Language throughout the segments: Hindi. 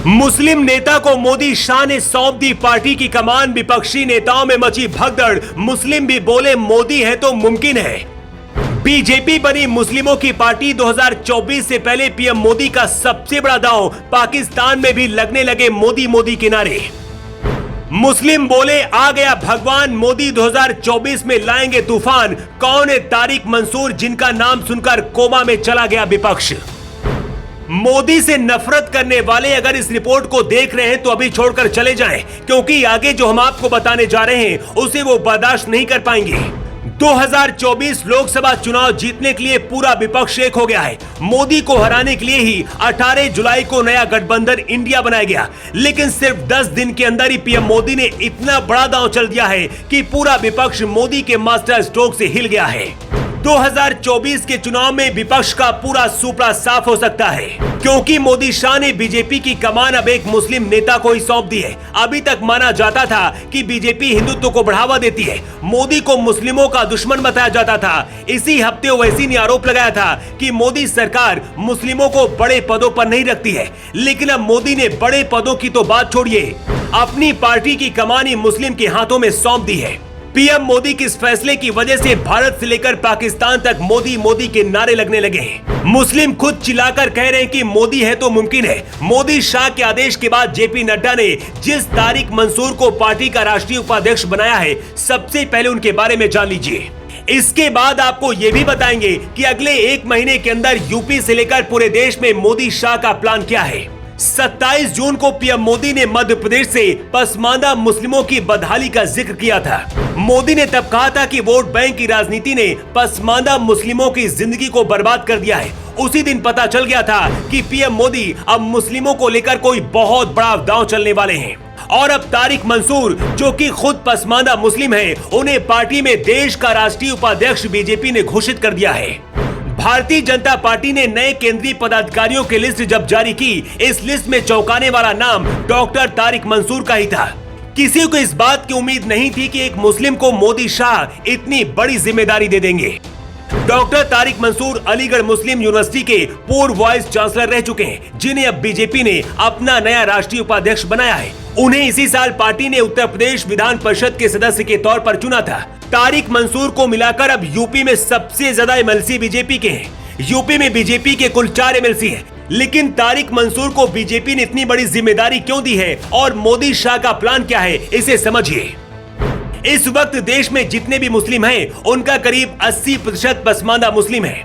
मुस्लिम नेता को मोदी शाह ने सौंप दी पार्टी की कमान। विपक्षी नेताओं में मची भगदड़। मुस्लिम भी बोले मोदी है तो मुमकिन है। बीजेपी बनी मुस्लिमों की पार्टी। 2024 से पहले पीएम मोदी का सबसे बड़ा दांव। पाकिस्तान में भी लगने लगे मोदी मोदी के नारे। मुस्लिम बोले आ गया भगवान, मोदी 2024 में लाएंगे तूफान। कौन है तारिक मंसूर, जिनका नाम सुनकर कोमा में चला गया विपक्ष। मोदी से नफरत करने वाले अगर इस रिपोर्ट को देख रहे हैं तो अभी छोड़कर चले जाएं, क्योंकि आगे जो हम आपको बताने जा रहे हैं उसे वो बर्दाश्त नहीं कर पाएंगे। 2024 लोकसभा चुनाव जीतने के लिए पूरा विपक्ष एक हो गया है। मोदी को हराने के लिए ही 18 जुलाई को नया गठबंधन इंडिया बनाया गया, लेकिन सिर्फ 10 दिन के अंदर ही पीएम मोदी ने इतना बड़ा दांव चल दिया है कि पूरा विपक्ष मोदी के मास्टर स्ट्रोक से हिल गया है। 2024 के चुनाव में विपक्ष का पूरा सुपड़ा साफ हो सकता है, क्योंकि मोदी शाह ने बीजेपी की कमान अब एक मुस्लिम नेता को ही सौंप दी है। अभी तक माना जाता था कि बीजेपी हिंदुत्व को बढ़ावा देती है, मोदी को मुस्लिमों का दुश्मन बताया जाता था। इसी हफ्ते ओवैसी ने आरोप लगाया था कि मोदी सरकार मुस्लिमों को बड़े पदों पर नहीं रखती है, लेकिन अब मोदी ने बड़े पदों की तो बात छोड़िए, अपनी पार्टी की कमान ही मुस्लिम के हाथों में सौंप दी है। पीएम मोदी के इस फैसले की वजह से भारत से लेकर पाकिस्तान तक मोदी मोदी के नारे लगने लगे हैं। मुस्लिम खुद चिल्लाकर कह रहे हैं कि मोदी है तो मुमकिन है। मोदी शाह के आदेश के बाद जेपी नड्डा ने जिस तारिक मंसूर को पार्टी का राष्ट्रीय उपाध्यक्ष बनाया है, सबसे पहले उनके बारे में जान लीजिए। इसके बाद आपको ये भी बताएंगे कि अगले 1 महीने के अंदर यूपी से लेकर पूरे देश में मोदी शाह का प्लान क्या है। 27 जून को पीएम मोदी ने मध्य प्रदेश से पसमानदा मुस्लिमों की बदहाली का जिक्र किया था। मोदी ने तब कहा था कि वोट बैंक की राजनीति ने पसमानदा मुस्लिमों की जिंदगी को बर्बाद कर दिया है। उसी दिन पता चल गया था कि पीएम मोदी अब मुस्लिमों को लेकर कोई बहुत बड़ा दांव चलने वाले हैं। और अब तारिक मंसूर, जो कि खुद पसमानदा मुस्लिम है, उन्हें पार्टी में देश का राष्ट्रीय उपाध्यक्ष बीजेपी ने घोषित कर दिया है। भारतीय जनता पार्टी ने नए केंद्रीय पदाधिकारियों की लिस्ट जब जारी की, इस लिस्ट में चौंकाने वाला नाम डॉक्टर तारिक मंसूर का ही था। किसी को इस बात की उम्मीद नहीं थी कि एक मुस्लिम को मोदी शाह इतनी बड़ी जिम्मेदारी दे देंगे। डॉक्टर तारिक मंसूर अलीगढ़ मुस्लिम यूनिवर्सिटी के पूर्व वाइस चांसलर रह चुके हैं, जिन्हें अब बीजेपी ने अपना नया राष्ट्रीय उपाध्यक्ष बनाया है। उन्हें इसी साल पार्टी ने उत्तर प्रदेश विधान परिषद के सदस्य के तौर पर चुना था। तारिक मंसूर को मिलाकर अब यूपी में सबसे ज्यादा एमएलसी बीजेपी के हैं। यूपी में बीजेपी के कुल 4 एमएलसी हैं, लेकिन तारिक मंसूर को बीजेपी ने इतनी बड़ी जिम्मेदारी क्यों दी है और मोदी शाह का प्लान क्या है, इसे समझिए। इस वक्त देश में जितने भी मुस्लिम हैं, उनका करीब 80% पसमानदा मुस्लिम है।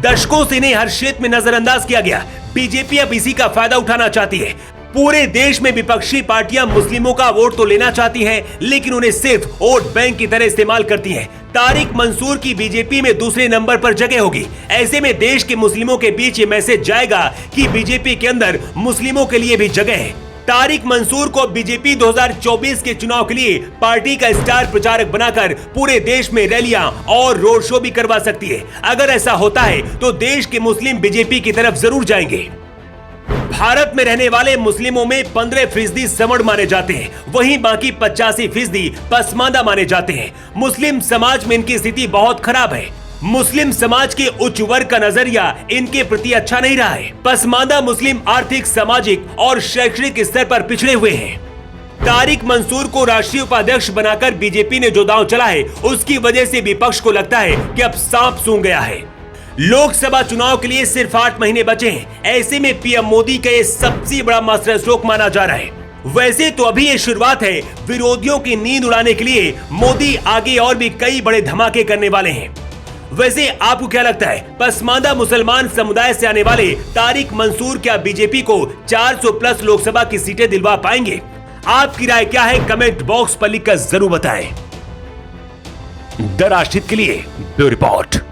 दशकों से इन्हें हर क्षेत्र में नजरअंदाज किया गया। बीजेपी अब इसी का फायदा उठाना चाहती है। पूरे देश में विपक्षी पार्टियां मुस्लिमों का वोट तो लेना चाहती हैं, लेकिन उन्हें सिर्फ वोट बैंक की तरह इस्तेमाल करती हैं। तारिक मंसूर की बीजेपी में दूसरे नंबर पर जगह होगी। ऐसे में देश के मुस्लिमों के बीच ये मैसेज जाएगा कि बीजेपी के अंदर मुस्लिमों के लिए भी जगह है। तारिक मंसूर को बीजेपी 2024 के चुनाव के लिए पार्टी का स्टार प्रचारक बनाकर पूरे देश में रैलियां और रोड शो भी करवा सकती है। अगर ऐसा होता है तो देश के मुस्लिम बीजेपी की तरफ जरूर जाएंगे। भारत में रहने वाले मुस्लिमों में 15% समण माने जाते हैं, वहीं बाकी 85% पसमानदा माने जाते हैं। मुस्लिम समाज में इनकी स्थिति बहुत खराब है। मुस्लिम समाज के उच्च वर्ग का नजरिया इनके प्रति अच्छा नहीं रहा है। पसमानदा मुस्लिम आर्थिक, सामाजिक और शैक्षणिक स्तर पर पिछड़े हुए हैं। तारिक मंसूर को राष्ट्रीय उपाध्यक्ष बनाकर बीजेपी ने जो दांव चला है, उसकी वजह से विपक्ष को लगता है कि अब सांप सूंघ गया है। लोकसभा चुनाव के लिए सिर्फ 8 महीने बचे हैं। ऐसे में पीएम मोदी का ये सबसे बड़ा मास्टर स्ट्रोक माना जा रहा है। वैसे तो अभी ये शुरुआत है। विरोधियों की नींद उड़ाने के लिए मोदी आगे और भी कई बड़े धमाके करने वाले हैं। वैसे आपको क्या लगता है, पसमानदा मुसलमान समुदाय से आने वाले तारिक मंसूर क्या बीजेपी को 400+ लोकसभा की सीटें दिलवा पाएंगे? आपकी राय क्या है, कमेंट बॉक्स पर लिखकर जरूर बताएं। द राष्ट्रहित के लिए ब्यूरो रिपोर्ट।